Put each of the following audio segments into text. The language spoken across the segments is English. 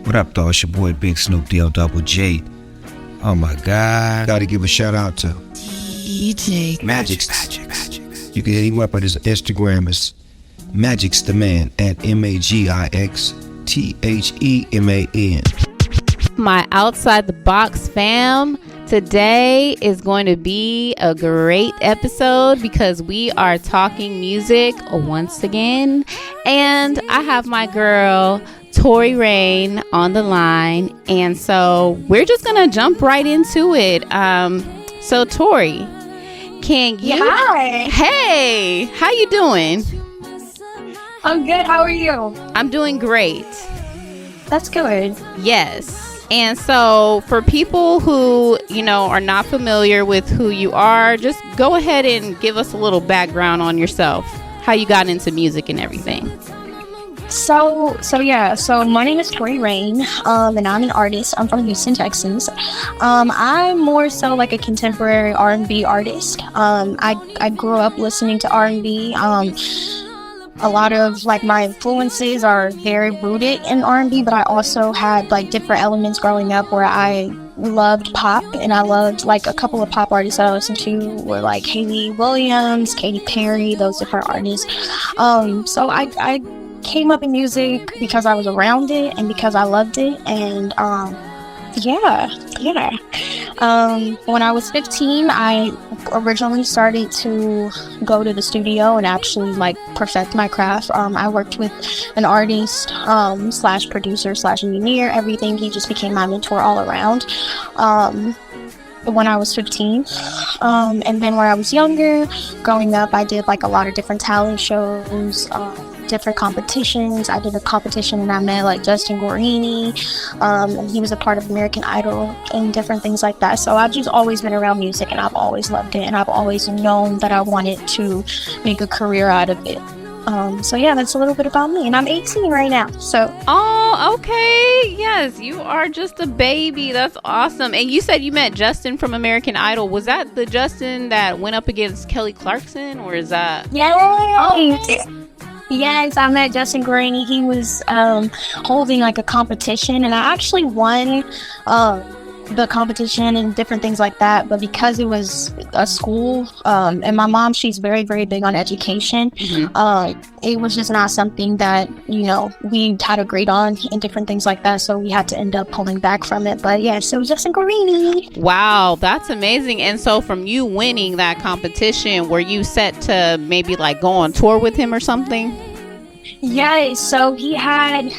What up, though? It's your boy Big Snoop D-O Double J. Oh my God. Gotta give a shout out to DJ Magix. You can hit him up at his Instagram. It's Magix the Man at MAGIXTHEMAN. My Outside the Box fam, today is going to be a great episode because we are talking music once again, and I have my girl Tori Raynn on the line, and so we're just gonna jump right into it. So Tori, can you? Hi. Hey, how you doing? I'm good. How are you? I'm doing great. That's good. Yes. And so for people who, are not familiar with who you are, just go ahead and give us a little background on yourself, how you got into music and everything. So my name is Tori Raynn, and I'm an artist. I'm from Houston, Texas. I'm more so like a contemporary R&B artist. I grew up listening to R&B. A lot of like my influences are very rooted in R&B, but I also had like different elements growing up where I loved pop, and I loved like a couple of pop artists that I listened to were like Hayley Williams, Katy Perry, those different artists. So I came up in music because I was around it and because I loved it, and when I was 15, I originally started to go to the studio and actually like perfect my craft. I worked with an artist slash producer slash engineer, everything. He just became my mentor all around when I was 15. And then when I was younger, growing up, I did like a lot of different talent shows, different competitions. I did a competition and I met like Justin Guarini, and he was a part of American Idol and different things like that. So I've just always been around music, and I've always loved it, and I've always known that I wanted to make a career out of it. That's a little bit about me, and I'm 18 right now. Oh, okay. Yes, you are just a baby. That's awesome. And you said you met Justin from American Idol. Was that the Justin that went up against Kelly Clarkson, or is that? Yes, I met Justin Guarini. He was holding like a competition, and I actually won the competition and different things like that. But because it was a school, and my mom, she's very, very big on education, it was just not something that, we had agreed on and different things like that. So we had to end up pulling back from it. But yeah, so Justin Guarini. Wow, that's amazing. And so from you winning that competition, were you set to maybe like go on tour with him or something? Yeah, so I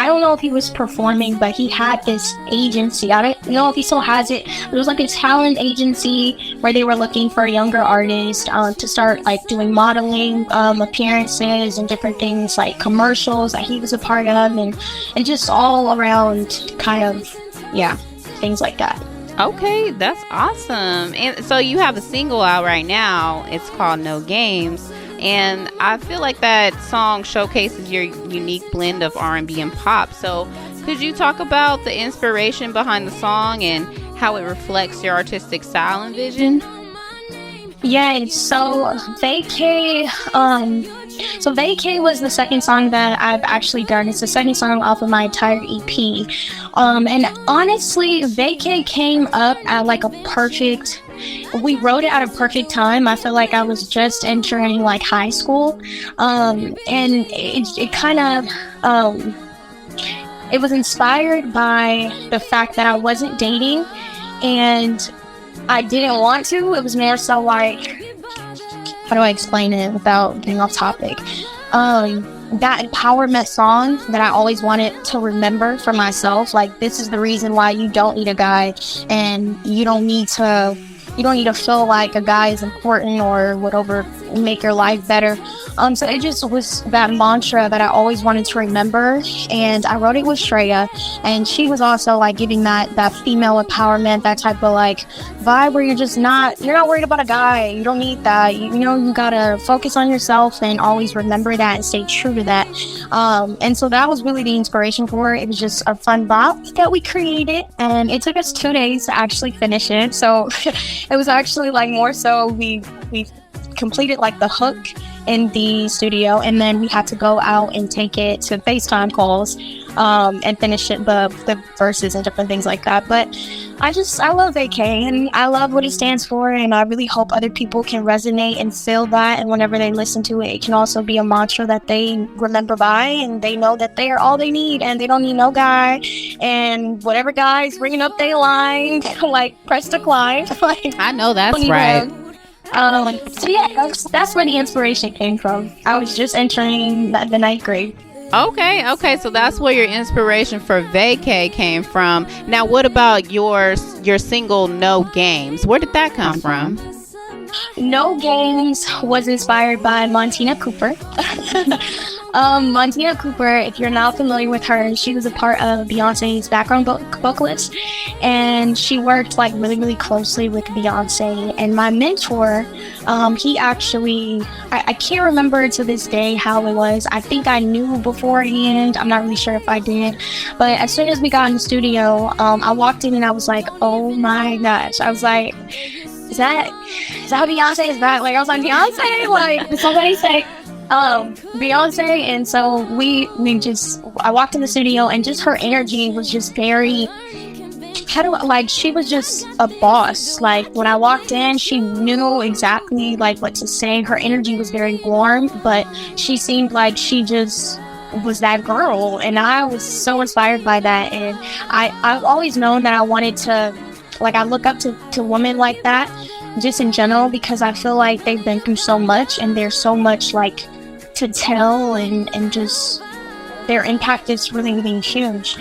don't know if he was performing, but he had this agency. I don't know if he still has it. It was like a talent agency where they were looking for younger artists to start like doing modeling appearances and different things like commercials that he was a part of, and just all around kind of, things like that. Okay, that's awesome. And so you have a single out right now. It's called No Games. And I feel like that song showcases your unique blend of R&B and pop. So could you talk about the inspiration behind the song and how it reflects your artistic style and vision? Yeah, so Vacay was the second song that I've actually done. It's the second song off of my entire EP. And honestly, Vacay came up at like we wrote it at a perfect time. I feel like I was just entering like high school. And it kind of, it was inspired by the fact that I wasn't dating and I didn't want to. It was more so like, how do I explain it without getting off topic? That empowerment song that I always wanted to remember for myself. Like, this is the reason why you don't need a guy, and you don't need to feel like a guy is important or whatever, make your life better. So it just was that mantra that I always wanted to remember, and I wrote it with Shreya, and she was also like giving that female empowerment, that type of like vibe where you're not worried about a guy. You don't need that. You gotta focus on yourself and always remember that and stay true to that. And so that was really the inspiration for it. It was just a fun bop that we created, and it took us 2 days to actually finish it. So it was actually like more so we completed like the hook in the studio, and then we had to go out and take it to FaceTime calls and finish it, the verses and different things like that. But I love AK, and I love what it stands for, and I really hope other people can resonate and feel that, and whenever they listen to it, it can also be a mantra that they remember by, and they know that they are all they need, and they don't need no guy, and whatever guy's bringing up their line, like, press decline. Like, I know that's right. So yeah, that's where the inspiration came from. I was just entering the ninth grade. Okay, so that's where your inspiration for Vacay came from. Now, what about your single No Games? Where did that come from? No Games was inspired by Montina Cooper. Montina Cooper, if you're not familiar with her, she was a part of Beyonce's background vocalist, and she worked like really, really closely with Beyonce. And my mentor, he actually, I can't remember to this day how it was. I think I knew beforehand. I'm not really sure if I did, but as soon as we got in the studio, I walked in and I was like, oh my gosh. I was like, is that Beyonce? Is that, like, I was like, Beyonce? Like, did somebody say Beyonce? And so I walked in the studio, and just her energy was just very, she was just a boss. Like, when I walked in, she knew exactly like what to say. Her energy was very warm, but she seemed like she just was that girl, and I was so inspired by that. And I've always known that I wanted to, like, I look up to women like that, just in general, because I feel like they've been through so much, and there's so much, like, to tell, and just their impact is really, really huge.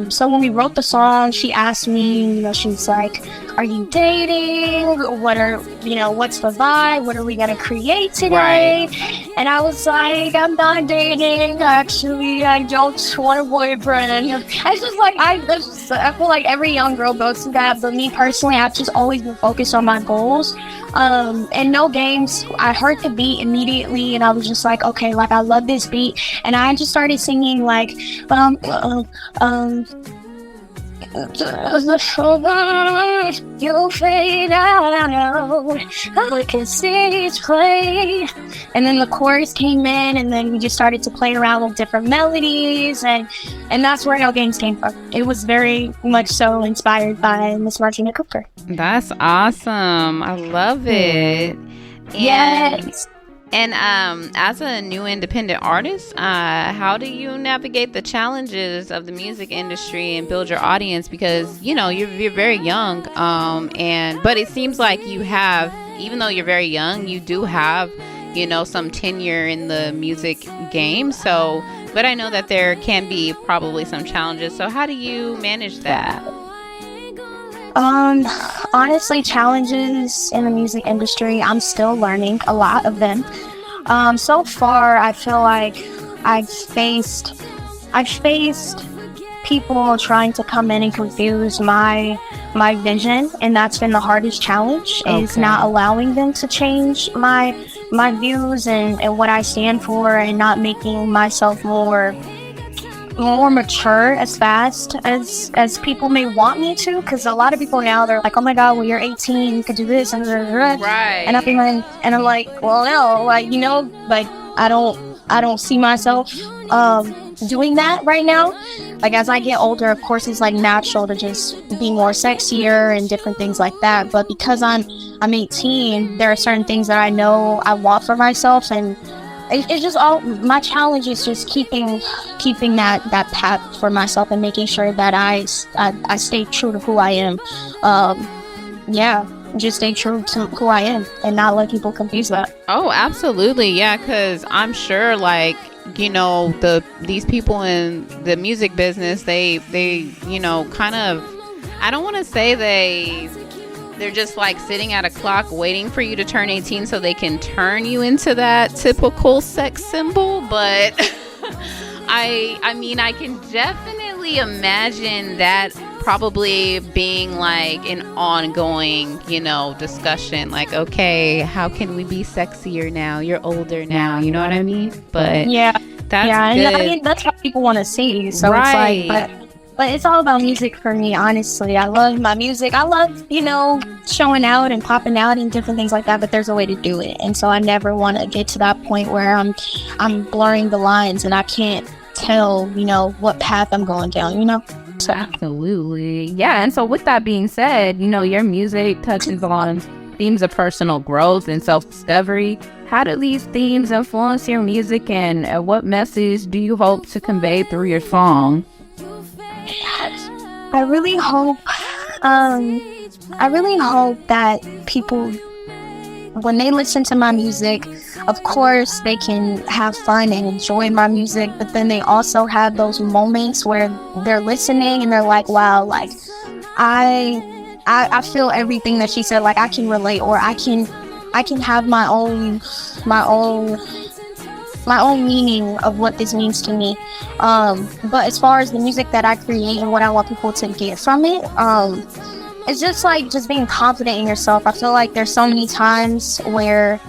So when we wrote the song, she asked me, she was like, are you dating? What's the vibe? What are we gonna create today? Right. And I was like, I'm not dating, actually. I don't want a boyfriend. It's just like, I feel like every young girl goes through that, but me personally, I've just always been focused on my goals. And No Games, I heard the beat immediately, and I was just like, okay, like, I love this beat. And I just started singing like, you'll fade out, we can see it play. And then the chorus came in, and then we just started to play around with different melodies, and that's where No Games came from. It was very much so inspired by Miss Montina Cooper. That's awesome. I love it. Yes. And as a new independent artist, how do you navigate the challenges of the music industry and build your audience? Because, you're very young, but it seems like you have, even though you're very young, you do have, some tenure in the music game. So, but I know that there can be probably some challenges. So how do you manage that? Honestly, challenges in the music industry, I'm still learning a lot of them. So far, I feel like I've faced people trying to come in and confuse my vision, and that's been the hardest challenge, is not allowing them to change my views and what I stand for, and not making myself more mature as fast as people may want me to, because a lot of people now, they're like, oh my god, well, you're 18, you could do this, and right. And I'm like, well, no, like, like, I don't see myself doing that right now. Like, as I get older, of course, it's like natural to just be more sexier and different things like that, but because I'm 18, there are certain things that I know I want for myself, and it's just all my challenge is just keeping that path for myself, and making sure that I stay true to who I am. Just stay true to who I am and not let people confuse that. Oh, absolutely. Yeah, because I'm sure, like, these people in the music business, they kind of, I don't want to say they're just like sitting at a clock waiting for you to turn 18 so they can turn you into that typical sex symbol. But I mean, I can definitely imagine that probably being like an ongoing, discussion. Like, okay, how can we be sexier now? You're older now. You know what I mean? But yeah, that's good. And I mean, that's what people want to see. So right. It's like, But it's all about music for me, honestly. I love my music. I love, showing out and popping out and different things like that, but there's a way to do it. And so I never want to get to that point where I'm blurring the lines and I can't tell, what path I'm going down, So. Absolutely. Yeah. And so with that being said, your music touches on themes of personal growth and self-discovery. How do these themes influence your music, and what message do you hope to convey through your song? I really hope that people, when they listen to my music, of course they can have fun and enjoy my music, but then they also have those moments where they're listening and they're like, wow, like I feel everything that she said, like I can relate, or I can have my own meaning of what this means to me. But as far as the music that I create and what I want people to get from it, it's just like just being confident in yourself. I feel like there's so many times where,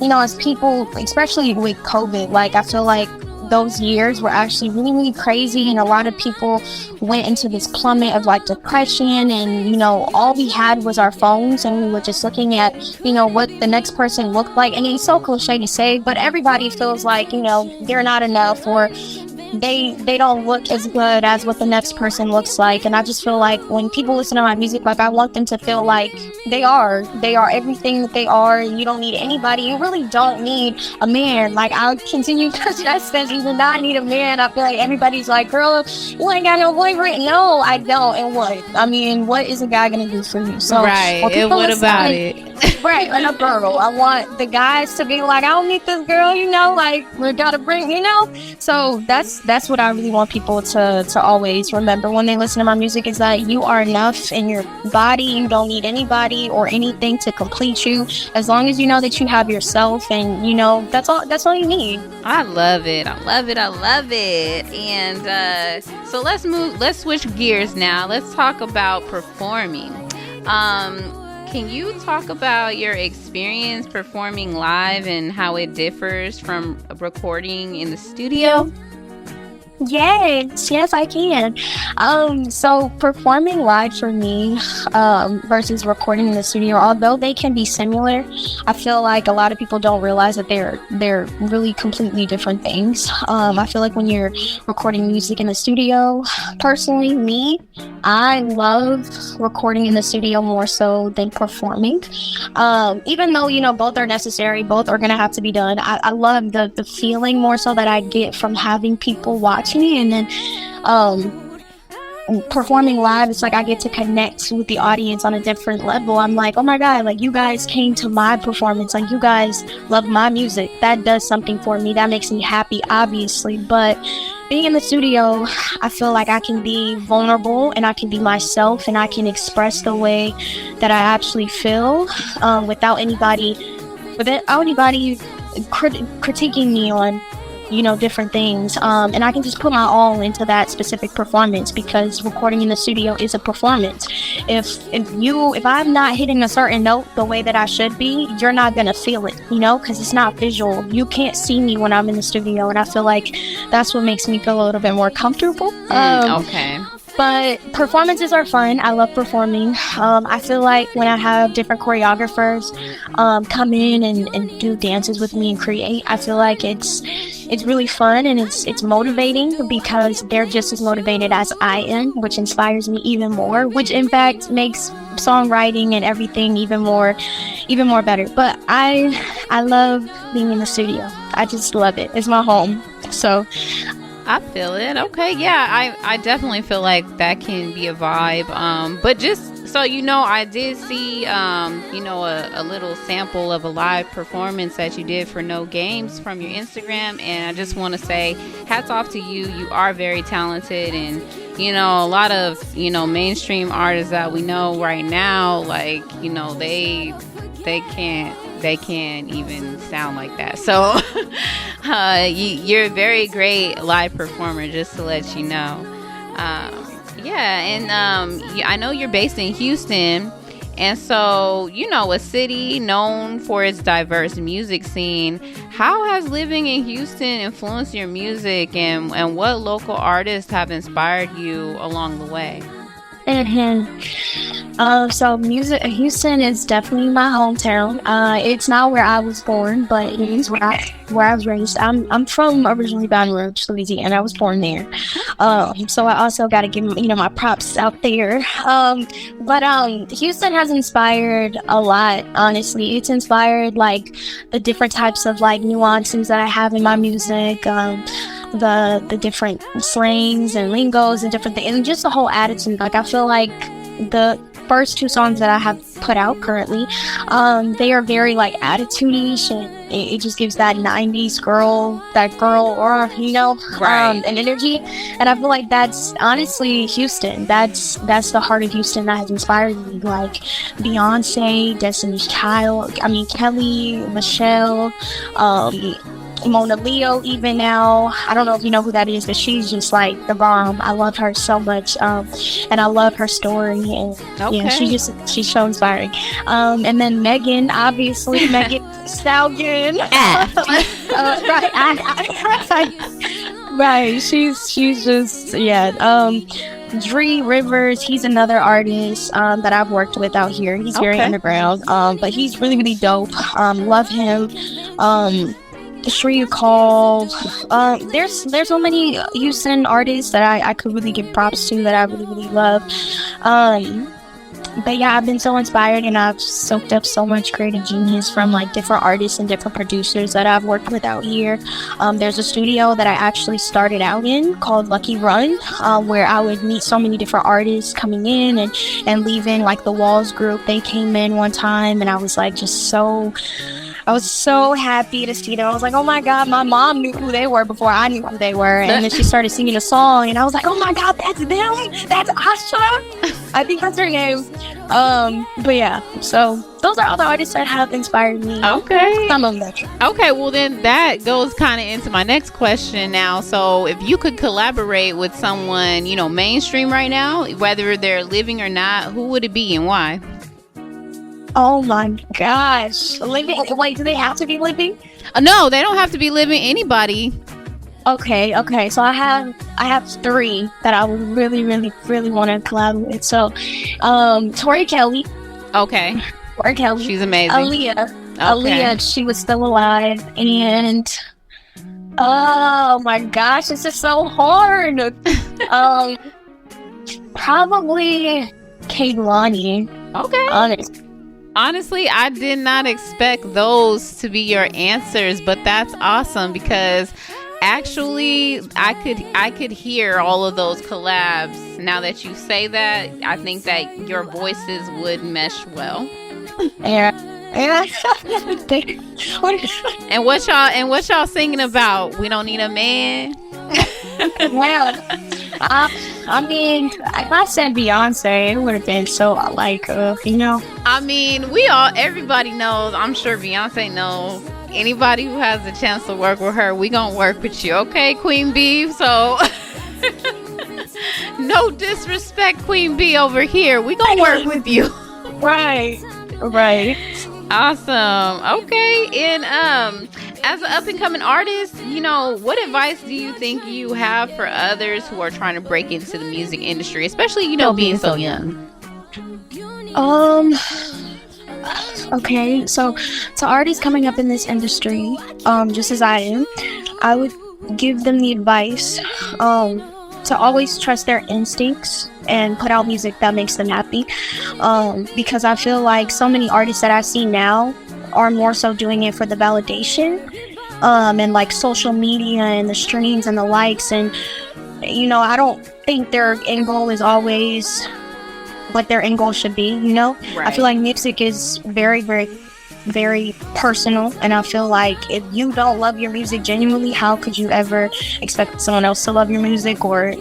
as people, especially with COVID, like I feel like those years were actually really, really crazy, and a lot of people went into this plummet of like depression, and all we had was our phones, and we were just looking at what the next person looked like. And it's so cliche to say, but everybody feels like they're not enough, or they don't look as good as what the next person looks like. And I just feel like when people listen to my music, like I want them to feel like they are everything that they are. You don't need anybody. You really don't need a man. Like I'll continue to just says you do not need a man. I feel like everybody's like, girl, you ain't got no boyfriend. No, I don't. And what is a guy gonna do for you? So right. And what about it? Right, and a girl. I want the guys to be like, I don't need this girl, like we gotta bring, So that's what I really want people to always remember when they listen to my music, is that you are enough in your body. You don't need anybody or anything to complete you, as long as you know that you have yourself, and that's all you need. I love it. And so let's switch gears now. Let's talk about performing. Can you talk about your experience performing live and how it differs from recording in the studio? Yes, I can. So performing live for me versus recording in the studio, although they can be similar, I feel like a lot of people don't realize that they're really completely different things. I feel like when you're recording music in the studio, personally, I love recording in the studio more so than performing. Even though, both are necessary, both are going to have to be done. I love the feeling more so that I get from having people watch me, and then performing live, it's like I get to connect with the audience on a different level. I'm like, oh my god, like you guys came to my performance, like you guys love my music. That does something for me. That makes me happy, obviously. But being in the studio, I feel like I can be vulnerable and I can be myself and I can express the way that I actually feel without anybody critiquing me on different things, and I can just put my all into that specific performance, because recording in the studio is a performance. If I'm not hitting a certain note the way that I should be, you're not gonna feel it, because it's not visual. You can't see me when I'm in the studio, and I feel like that's what makes me feel a little bit more comfortable. Okay. But performances are fun. I love performing. I feel like when I have different choreographers come in and do dances with me and create, I feel like it's really fun, and it's motivating, because they're just as motivated as I am, which inspires me even more, which in fact makes songwriting and everything even more better. But I love being in the studio. I just love it. It's my home. So I feel it. Okay, yeah, I definitely feel like that can be a vibe. But just so I did see, a little sample of a live performance that you did for No Games from your Instagram, and I just want to say hats off to you. You are very talented, and a lot of mainstream artists that we know right now, like they can't even sound like that. So you're a very great live performer, just to let you know. I know you're based in Houston, And so, a city known for its diverse music scene, how has living in Houston influenced your music, and what local artists have inspired you along the way? So Houston is definitely my hometown. It's not where I was born, but it is where I was raised. I'm from originally Baton Rouge, Louisiana. I was born there. So I also got to give my props out there. But Houston has inspired a lot. Honestly, it's inspired like the different types of like nuances that I have in my music. The different slangs and lingos and different things, and just the whole attitude. Like I feel like the first 2 songs that I have put out currently, they are very like attitude-ish, and it just gives that 90s girl aura, right. And energy. And I feel like that's honestly Houston. That's the heart of Houston that has inspired me. Like Beyonce, Destiny's Child, Kelly, Michelle, Mona Leo, even now. I don't know if you know who that is, but she's just like the bomb. I love her so much, and I love her story, and yeah, she's so inspiring. And then Megan, obviously, Megan Stallion. Right. She's just Dree Rivers, he's another artist that I've worked with out here. He's very underground, but he's really, really dope. Love him. Shreya Call. There's so many Houston artists that I could really give props to, that I really, really love. But yeah, I've been so inspired, and I've soaked up so much creative genius from like different artists and different producers that I've worked with out here. There's a studio that I actually started out in called Lucky Run, where I would meet so many different artists coming in and leaving. Like the Walls group, they came in one time, and I was like I was so happy to see them. I was like, oh my God, my mom knew who they were before I knew who they were. And then she started singing a song, and I was like, oh my God, that's them? That's Asha? I think that's her name. But yeah, so those are all the artists that have inspired me. Okay. Some of them. Okay, well then that goes kind of into my next question now. So if you could collaborate with someone, mainstream right now, whether they're living or not, who would it be and why? Oh my gosh. Living? Wait, do they have to be living? No, they don't have to be living. Anybody. Okay. So I have 3 that I would really, really, really want to collab with. So, Tori Kelly. Okay. Tori Kelly. She's amazing. Aaliyah, she was still alive. And oh my gosh, this is so hard. Probably Kehlani. Okay. Honestly, I did not expect those to be your answers, but that's awesome, because actually I could hear all of those collabs. Now that you say that, I think that your voices would mesh well. Yeah. And what y'all singing about? We don't need a man. Well, I mean, if I said Beyonce, it would have been so like, I mean, everybody knows. I'm sure Beyonce knows. Anybody who has the chance to work with her, we gonna work with you, okay, Queen Bee? So, no disrespect, Queen Bee over here. We gonna work with you. Right. Awesome. Okay. And as an up-and-coming artist, what advice do you think you have for others who are trying to break into the music industry, especially being so young? Okay, so to artists coming up in this industry, just as I am, I would give them the advice to always trust their instincts and put out music that makes them happy, because I feel like so many artists that I see now are more so doing it for the validation, and like social media and the streams and the likes, and I don't think their end goal is always what their end goal should be. Right. I feel like music is very, very, very personal, and I feel like if you don't love your music genuinely, how could you ever expect someone else to love your music or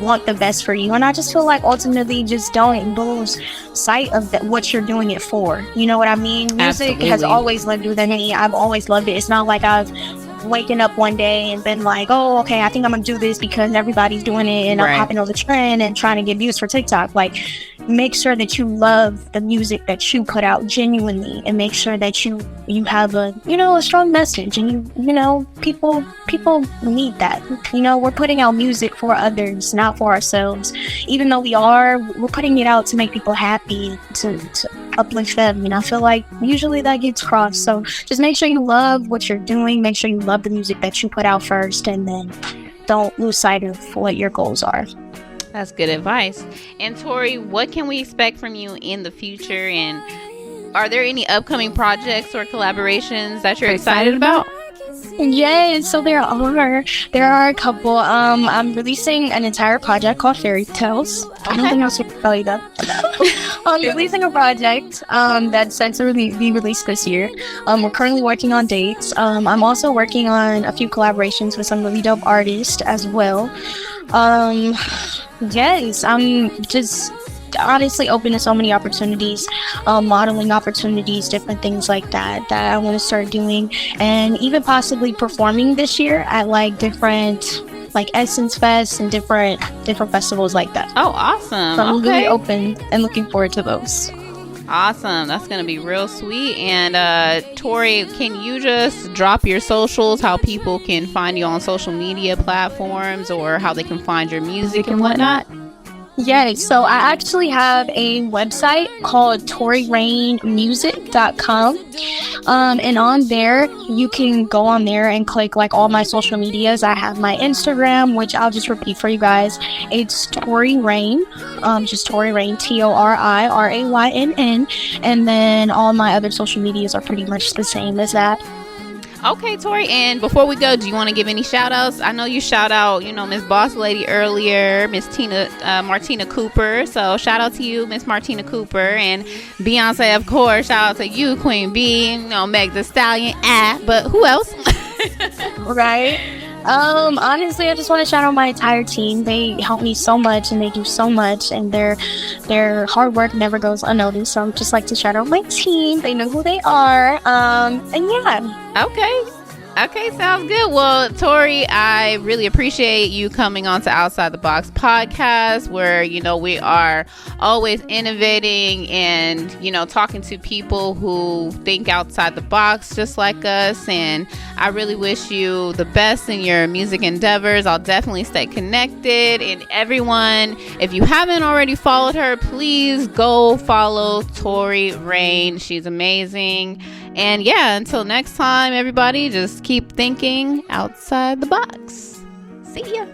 want the best for you? And I just feel like ultimately just don't lose sight of what you're doing it for. You know what I mean? Music has always lived within me. I've always loved it. It's not like I've waking up one day and been like, oh, okay, I think I'm gonna do this because everybody's doing it, and I'm hopping on the trend and trying to get views for TikTok. Like, make sure that you love the music that you put out genuinely, and make sure that you have a strong message, and people need that. We're putting out music for others, not for ourselves. Even though we're putting it out to make people happy, to uplift them, and I feel like usually that gets crossed. So just make sure you love what you're doing, make sure you love the music that you put out first, and then don't lose sight of what your goals are. That's good advice. And Tori, what can we expect from you in the future? And are there any upcoming projects or collaborations that you're excited about? Yes, so there are a couple. I'm releasing an entire project called Fairy Tales. Okay. I don't think I was going to tell you that. I'm releasing a project that's set to be released this year. We're currently working on dates. I'm also working on a few collaborations with some really dope artists as well. Yes, I'm just honestly open to so many opportunities, modeling opportunities, different things like that I want to start doing, and even possibly performing this year at like different Essence Fest and different festivals like that. Oh, awesome. So I'm really open and looking forward to those. Awesome. That's going to be real sweet. And Tori, can you just drop your socials, how people can find you on social media platforms, or how they can find your music and whatnot? Yes, so I actually have a website called ToriRaynMusic.com. And on there, you can go on there and click all my social medias. I have my Instagram, which I'll just repeat for you guys. It's Tori Raynn, just Tori Raynn, ToriRaynn. And then all my other social medias are pretty much the same as that. Okay, Tori, and before we go, do you want to give any shout outs? I know you shout out, Miss Boss Lady earlier, Miss Montina Cooper. So shout out to you, Miss Montina Cooper, and Beyonce, of course. Shout out to you, Queen B, Meg Thee Stallion, but who else? Right. Honestly, I just want to shout out my entire team. They help me so much, and they do so much, and their hard work never goes unnoticed. So I'd just like to shout out my team. They know who they are. And yeah. Okay, sounds good. Well, Tori, I really appreciate you coming on to Outside the Box podcast, where, we are always innovating and, talking to people who think outside the box just like us. And I really wish you the best in your music endeavors. I'll definitely stay connected. And everyone, if you haven't already followed her, please go follow Tori Raynn. She's amazing. And yeah, until next time, everybody, just keep thinking outside the box. See ya.